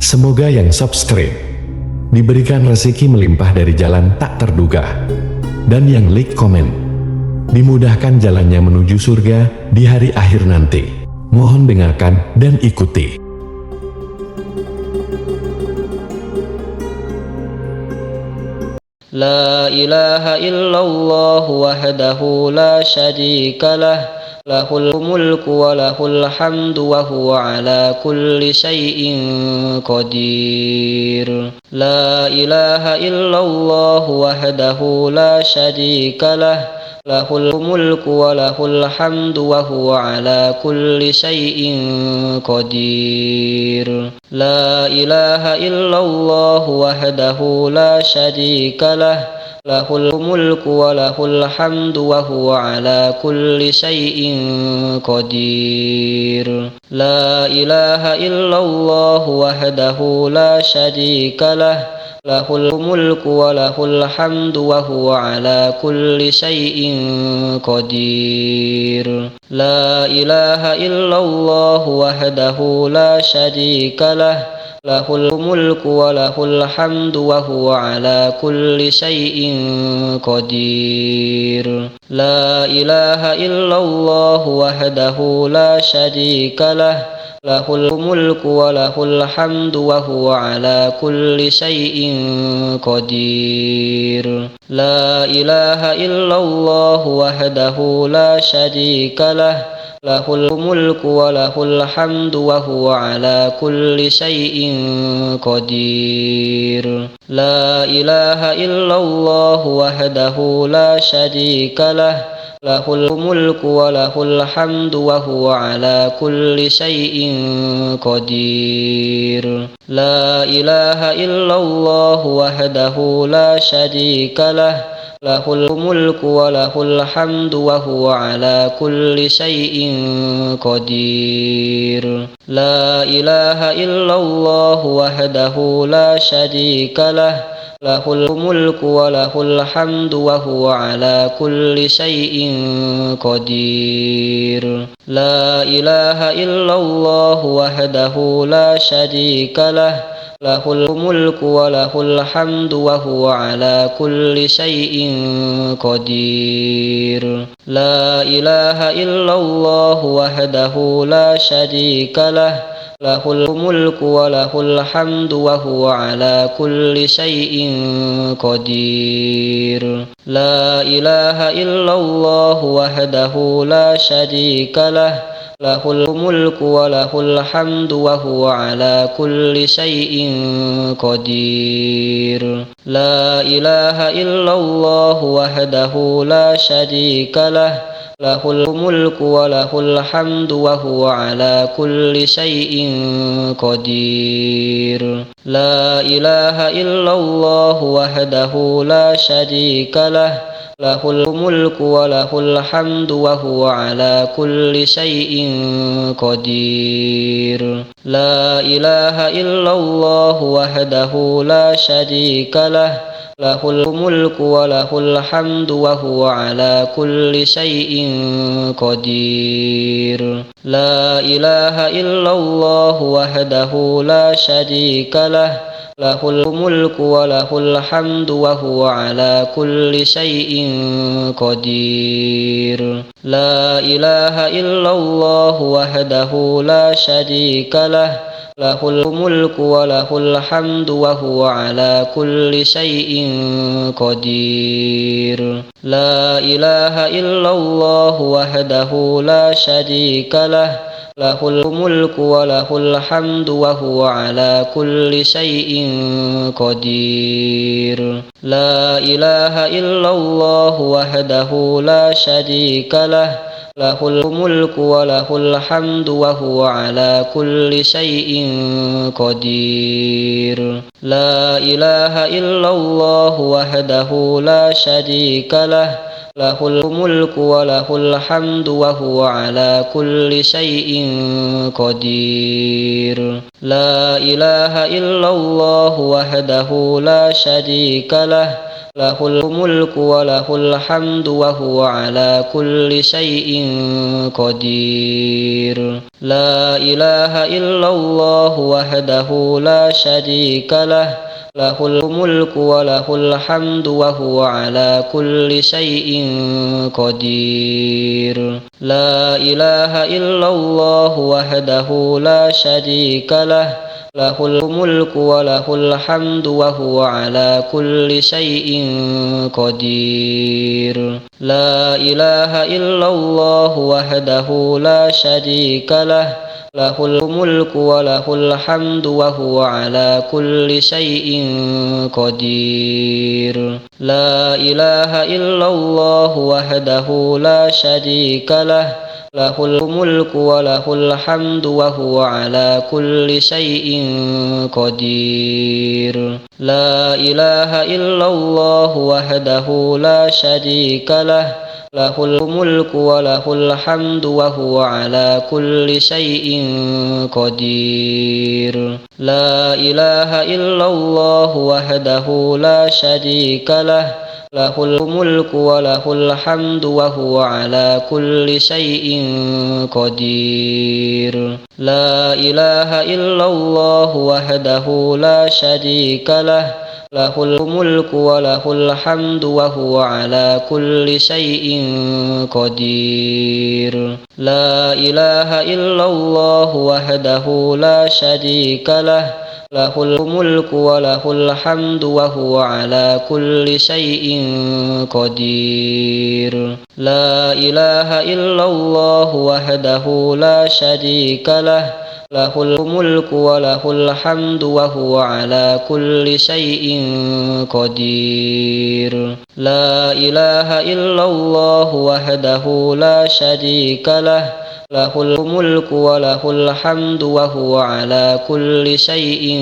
Semoga yang subscribe diberikan rezeki melimpah dari jalan tak terduga, dan yang like komen dimudahkan jalannya menuju surga di hari akhir nanti. Mohon dengarkan dan ikuti. La ilaha illallah wahdahu la syarika lah, lahul mulku wa lahul hamdu wa huwa ala kulli syai'in qadir. La ilaha illallah wahdahu la syarika lah, lahul mulku wa lahul hamdu wa huwa ala kulli syai'in qadir. La ilaha illallah wahdahu la syarika lah, lahul mulku wa lahul hamdu wa huwa ala kulli syai'in qadir. La ilaha illallah wahdahu la syarika lah, lahul mulku wa lahul hamdu wa huwa ala kulli syai'in qadir. La ilaha illallah wahdahu la syarika lah, lahul mulku wa lahul hamdu wa huwa ala kulli syai'in qadir. La ilaha illallah wahdahu la syarika lah, lahul mulku wa lahul hamdu wa huwa ala kulli syai'in qadir. La ilaha illallah wahdahu la syarika lah, lahul mulku wa lahul hamdu wa huwa ala kulli syai'in qadir. La ilaha illallah wahdahu la syarika lah, lahul mulku wa lahul hamdu wa huwa ala kulli syai'in qadir. La ilaha illallah wahdahu la syarika lah, lahul mulku wa lahul hamdu wa huwa ala kulli syai'in qadir. La ilaha illallah wahdahu la syarika lah, lahul mulku wa lahul hamdu wa huwa ala kulli syai'in qadir. La ilaha illallah wahdahu la syarika lah, lahul mulku wa lahul hamdu wa huwa ala kulli syai'in qadir. La ilaha illallah wahdahu la syarika lah, lahul mulku wa lahul hamdu wa huwa ala kulli syai'in qadir. La ilaha illallah wahdahu la syarika lah, lahul mulku wa lahul hamdu wa huwa ala kulli syai'in qadir. La ilaha illallah wahdahu la syarika lah, lahul mulku wa lahul hamdu wa huwa ala kulli syai'in qadir. La ilaha illallah wahdahu la syarika lah, lahul mulku wa lahul hamdu wa huwa ala kulli syai'in qadir. La ilaha illallah wahdahu la syarika lah, lahul mulku wa lahul hamdu wa huwa ala kulli syai'in qadir. La ilaha illallah wahdahu la syarika lah, lahul mulku wa lahul hamdu wa huwa ala kulli syai'in qadir. La ilaha illallah wahdahu la syarika lah, lahul mulku wa lahul hamdu wa huwa ala kulli syai'in qadir. La ilaha illallah wahdahu la syarika lah, lahul mulku wa lahul hamdu wa huwa ala kulli syai'in qadir. La ilaha illallah wahdahu la syarika lah, lahul mulku wa lahul hamdu wa huwa ala kulli syai'in qadir. La ilaha illallah wahdahu la syarika lah, lahul mulku wa lahul hamdu wa huwa ala kulli syai'in qadir. La ilaha illallah wahdahu la syarika lah, lahul mulku wa lahul hamdu wa huwa ala kulli syai'in qadir. La ilaha illallah wahdahu la syarika lah, lahul mulku wa lahul hamdu wa huwa ala kulli syai'in qadir. La ilaha illallah wahdahu la syarika lah, lahul mulku wa lahul hamdu wa huwa ala kulli syai'in qadir. La ilaha illallah wahdahu la syarika lah, lahul mulku wa lahul hamdu wa huwa ala kulli syai'in qadir. La ilaha illallah wahdahu la syarika lah, lahul mulku wa lahul hamdu wa huwa ala kulli syai'in qadir. La ilaha illallah wahdahu la syarika lah, lahul mulku wa lahul hamdu wa huwa ala kulli syai'in qadir. La ilaha illallah wahdahu la syarika lah, lahul mulku wa lahul hamdu wa huwa ala kulli syai'in qadir. La ilaha illallah wahdahu la syarika lah, lahul mulku wa lahul hamdu wa huwa ala kulli syai'in qadir. La ilaha illallah wahdahu la syarika lah, lahul mulku wa lahul hamdu wa huwa ala kulli syai'in qadir. La ilaha illallah wahdahu la syarika lah, lahul mulku wa lahul hamdu wa huwa ala kulli syai'in qadir. La ilaha illallah wahdahu la syarika lah, lahul mulku wa lahul hamdu wa huwa ala kulli syai'in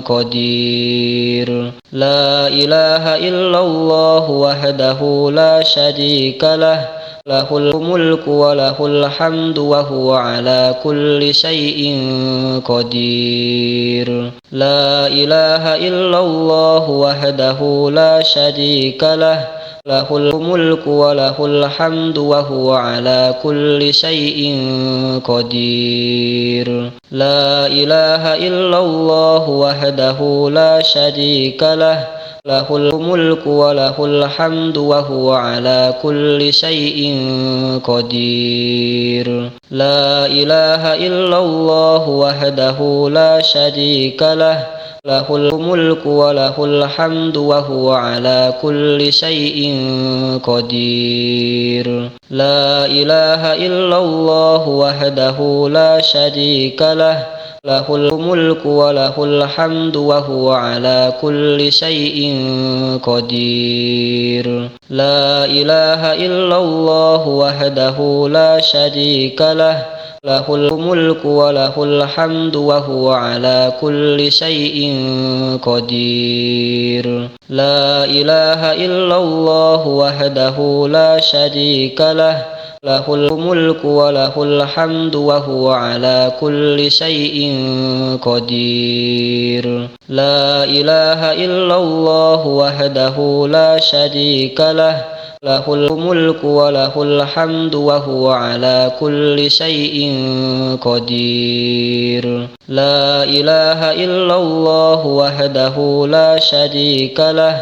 qadir. La ilaha illallah wahdahu la syarika lah, lahul mulku wa lahul hamdu wa huwa ala kulli syai'in qadir. La ilaha illallah wahdahu la syarika lah, lahul mulku wa lahul hamdu wa huwa ala kulli syai'in qadir. La ilaha illallah wahdahu la syarika lah, lahul mulku wa lahul hamdu wa huwa ala kulli syai'in qadir. La ilaha illallah wahdahu la syarika lah, lahul mulku wa lahul hamdu wa huwa ala kulli syai'in qadir. La ilaha illallah wahdahu la syarika lah, lahul mulku wa lahul hamdu wa huwa ala kulli syai'in qadir. La ilaha illallah wahdahu la syarika lah, lahul mulku wa lahul hamdu wa huwa ala kulli syai'in qadir. La ilaha illallah wahdahu la syarika lah, lahul mulku wa lahul hamdu wa huwa ala kulli syai'in qadir. La ilaha illallah wahdahu la syarika lah, lahul mulku wa lahul hamdu wa huwa ala kulli syai'in qadir. La ilaha illallah wahdahu la syarika lah,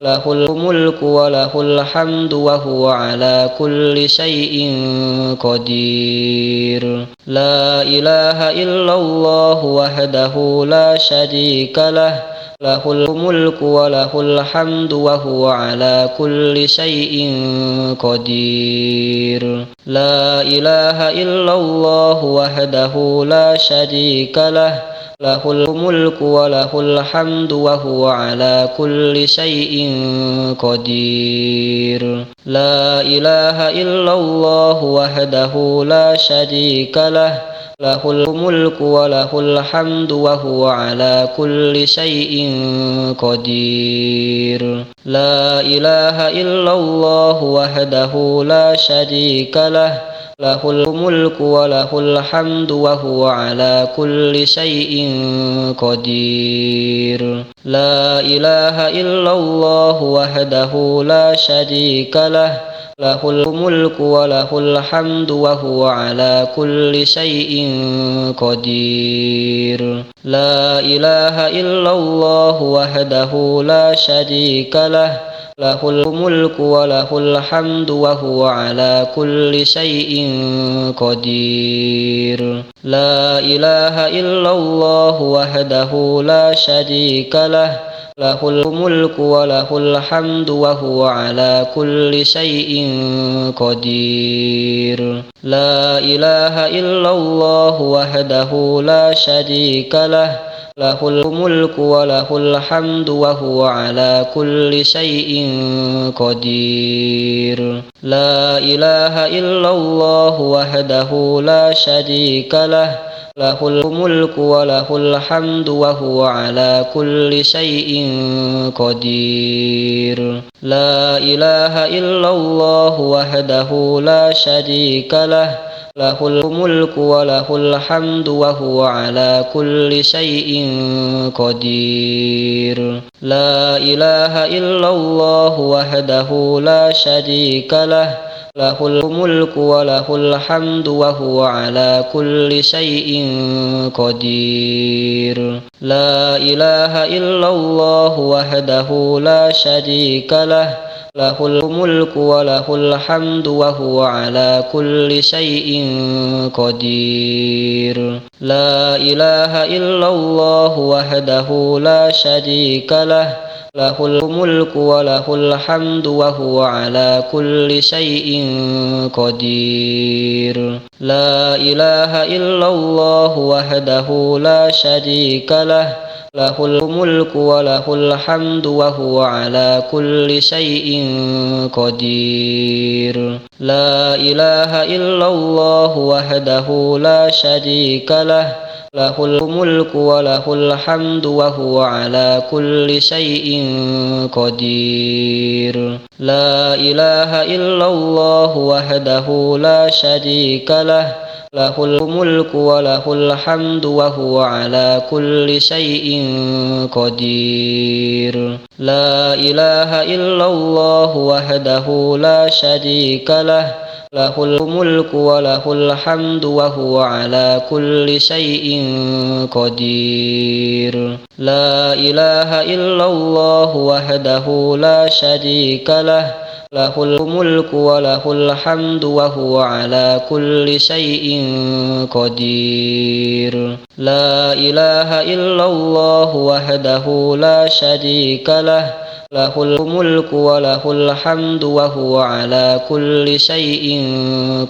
lahul mulku wa lahul hamdu wa huwa ala kulli syai'in qadir. La ilaha illallah wahdahu la syarika lah, lahul mulku wa lahul hamdu wa huwa ala kulli syai'in qadir. La ilaha illallah wahdahu la syarika lah, lahul mulku wa lahul hamdu wa huwa ala kulli syai'in qadir. La ilaha illallah wahdahu la syarika lah, lahul mulku wa lahul hamdu wa huwa ala kulli syai'in qadir. La ilaha illallah wahdahu la syarika lah, lahul mulku wa lahul hamdu wa huwa ala kulli syai'in qadir. La ilaha illallah wahdahu la syarika lah, lahul mulku wa lahul hamdu wa huwa ala kulli syai'in qadir. La ilaha illallah wahdahu la syarika lah, lahul mulku wa lahul hamdu wa huwa ala kulli syai'in qadir. La ilaha illallah wahdahu la syarika lah, lahul mulku wa lahul hamdu wa huwa ala kulli syai'in qadir. La ilaha illallah wahdahu la syarika lah, lahul mulku wa lahul hamdu wa huwa ala kulli syai'in qadir. La ilaha illallah wahdahu la syarika lah, lahul mulku wa lahul hamdu wa huwa ala kulli syai'in qadir. La ilaha illallah wahdahu la syarika lah, lahul mulku wa lahul hamdu wa huwa ala kulli syai'in qadir. La ilaha illallah wahdahu la syarika lah, lahul mulku wa lahul hamdu wa huwa ala kulli syai'in qadir. La ilaha illallah wahdahu la syarika lah, lahul mulku wa lahul hamdu wa huwa ala kulli syai'in qadir. La ilaha illallah wahdahu la syarika lah, lahul mulku wa lahul hamdu wa huwa ala kulli syai'in qadir. La ilaha illallah wahdahu la syarika lah, lahul mulku wa lahul hamdu wa huwa ala kulli syai'in qadir. La ilaha illallah wahdahu la syarika lah, lahul mulku wa lahul hamdu wa huwa ala kulli syai'in qadir. La ilaha illallah wahdahu la syarika lah, lahul mulku wa lahul hamdu wa huwa ala kulli syai'in qadir. La ilaha illallah wahdahu la syarika lah, lahul mulku wa lahul hamdu wa huwa ala kulli syai'in qadir. La ilaha illallah wahdahu la syarika lah, lahul mulku wa lahul hamdu wa huwa ala kulli syai'in qadir. La ilaha illallah wahdahu la syarika lah, lahul mulku wa lahul hamdu wa huwa ala kulli syai'in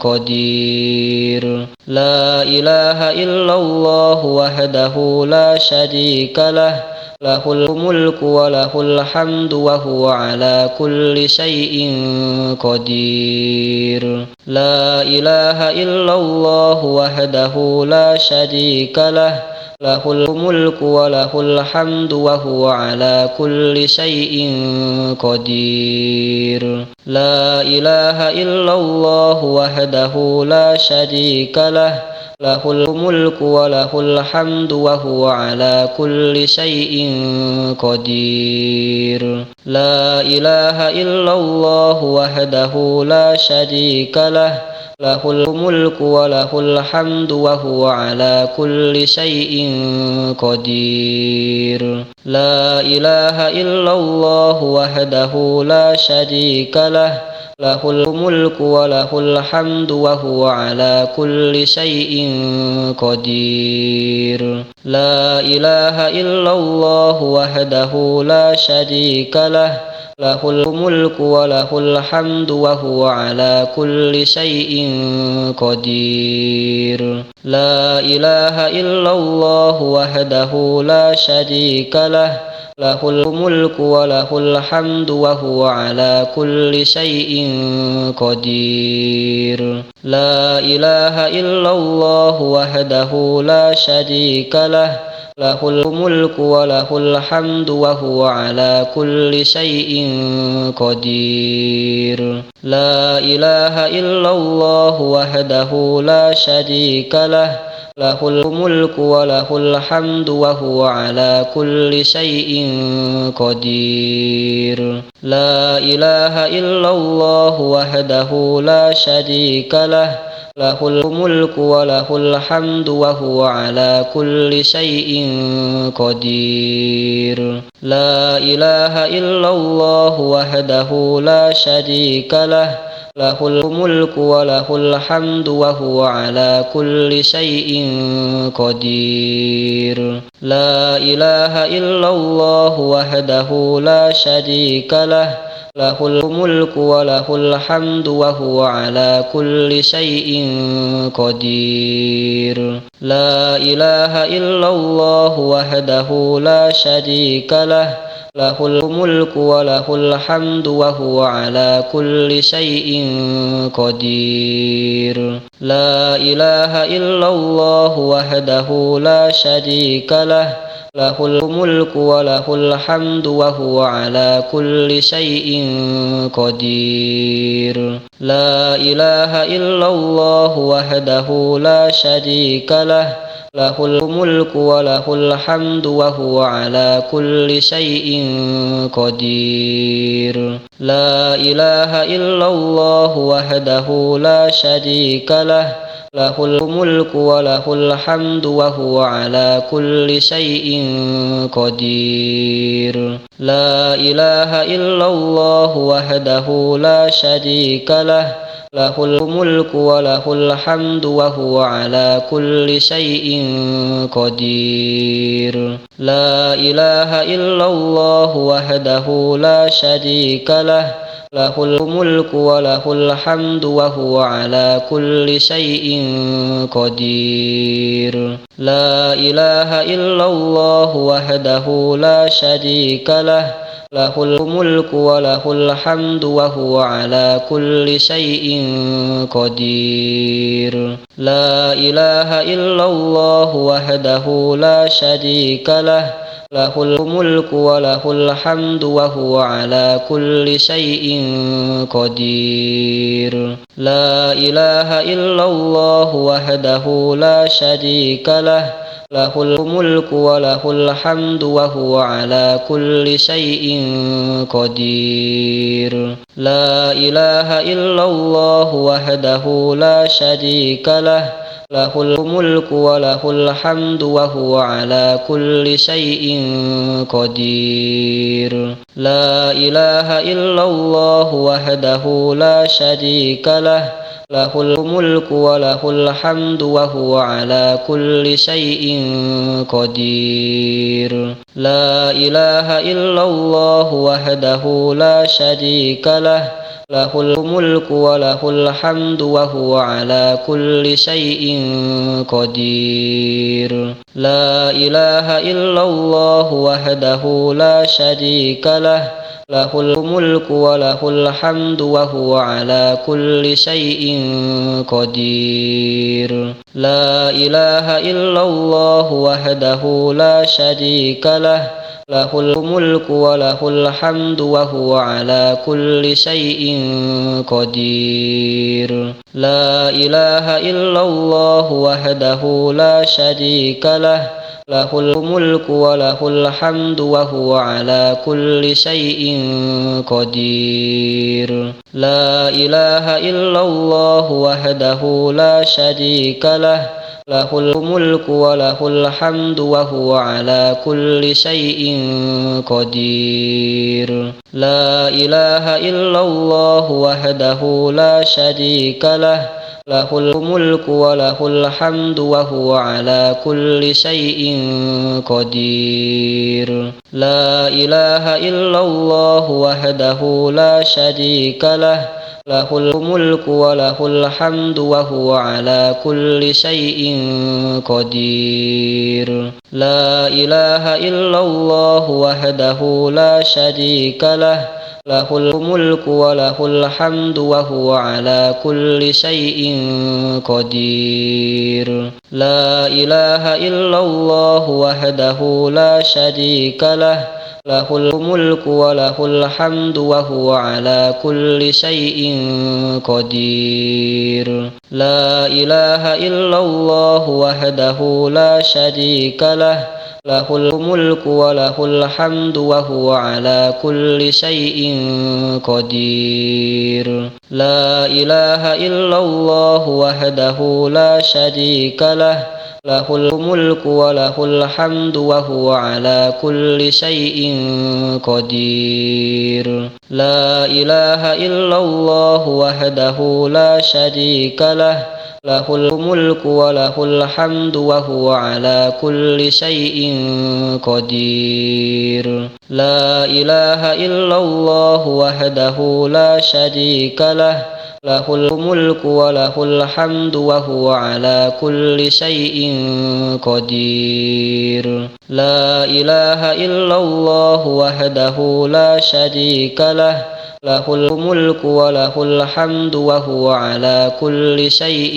qadir. La ilaha illallah wahdahu la syarika lah, lahul mulku wa lahul hamdu wa huwa ala kulli syai'in qadir. La ilaha illallah wahdahu la syarika lah, lahul mulku wa lahul hamdu wa huwa ala kulli syai'in qadir. La ilaha illallah wahdahu la syarika lah, lahul mulku wa lahul hamdu wa huwa ala kulli syai'in qadir. La ilaha illallah wahdahu la syarika lah, lahul mulku wa lahul hamdu wa huwa ala kulli syai'in qadir. La ilaha illallah wahdahu la syarika lah, lahul mulku wa lahul hamdu wa huwa ala kulli syai'in qadir. La ilaha illallah wahdahu la syarika lah, lahul mulku wa lahul hamdu wa huwa ala kulli syai'in qadir. La ilaha illallah wahdahu la syarika lah, lahul mulku wa lahul hamdu wa huwa ala kulli syai'in qadir. La ilaha illallah wahdahu la syarika lah, له الملك وله الحمد وهو على كل شيء قدير لا إله إلا الله وحده لا شريك له له الملك وله الحمد وهو على كل شيء قدير لا إله إلا الله وحده لا شريك له له الملك وله الحمد وهو على كل شيء قدير لا إله إلا الله وحده لا شريك له له الملك وله الحمد وهو على كل شيء قدير لا إله إلا الله وحده لا شريك له له الملك وله الحمد وهو على كل شيء قدير لا إله إلا الله وحده لا شريك له له الملك وله الحمد وهو على كل شيء قدير لا إله إلا الله وحده لا شريك له له الملك وله الحمد وهو على كل شيء قدير لا إله إلا الله وحده لا شريك له له الملك وله الحمد وهو على كل شيء قدير لا إله إلا الله وحده لا شريك له له الملك وله الحمد وهو على كل شيء قدير لا إله إلا الله وحده لا شريك له له الملك وله الحمد وهو على كل شيء قدير لا إله إلا الله وحده لا شريك له له الملك وله الحمد وهو على كل شيء قدير لا إله إلا الله وحده لا شريك له له الملك وله الحمد وهو على كل شيء قدير لا إله إلا الله وحده لا شريك له له الملك وله الحمد وهو على كل شيء قدير لا إله إلا الله وحده لا شريك له له الملك وله الحمد وهو على كل شيء قدير لا إله إلا الله وحده لا شريك له له الملك وله الحمد وهو على كل شيء قدير لا إله إلا الله وحده لا شريك له له الملك وله الحمد وهو على كل شيء قدير لا إله إلا الله وحده لا شريك له له الملك وله الحمد وهو على كل شيء قدير لا إله إلا الله وحده لا شريك له له الملك وله الحمد وهو على كل شيء قدير لا إله إلا الله وحده لا شريك له له الملك وله الحمد وهو على كل شيء قدير لا إله إلا الله وحده لا شريك له له الملك وله الحمد وهو على كل شيء قدير لا إله إلا الله وحده لا شريك له له الملك وله الحمد وهو على كل شيء قدير لا إله إلا الله وحده لا شريك له له الملك وله الحمد وهو على كل شيء قدير لا إله إلا الله وحده لا شريك له له الملك وله الحمد وهو على كل شيء قدير لا إله إلا الله وحده لا شريك له له الملك وله الحمد وهو على كل شيء قدير لا إله إلا الله وحده لا شريك له له الملك وله الحمد وهو على كل شيء قدير لا إله إلا الله وحده لا شريك له له الملك وله الحمد وهو على كل شيء قدير لا إله إلا الله وحده لا شريك له له الملك وله الحمد وهو على كل شيء قدير لا إله إلا الله وحده لا شريك له له الملك وله الحمد وهو على كل شيء قدير لا إله إلا الله وحده لا شريك له له الملك وله الحمد وهو على كل شيء قدير لا إله إلا الله وحده لا شريك له له الملك وله الحمد وهو على كل شيء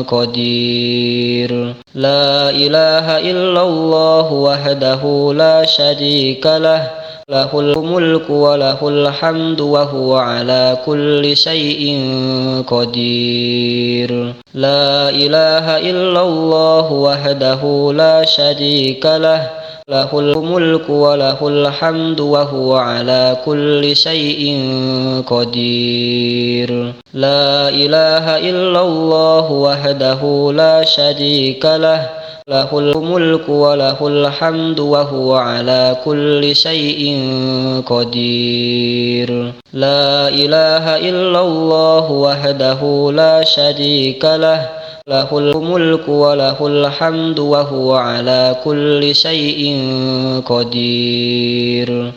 قدير لا إله إلا الله وحده لا شريك له له الملك وله الحمد وهو على كل شيء قدير لا إله إلا الله وحده لا شريك له له الملك وله الحمد وهو على كل شيء قدير لا إله إلا الله وحده لا شريك له له الملك وله الحمد وهو على كل شيء قدير لا إله إلا الله وحده لا شريك له له الملك وله الحمد وهو على كل شيء قدير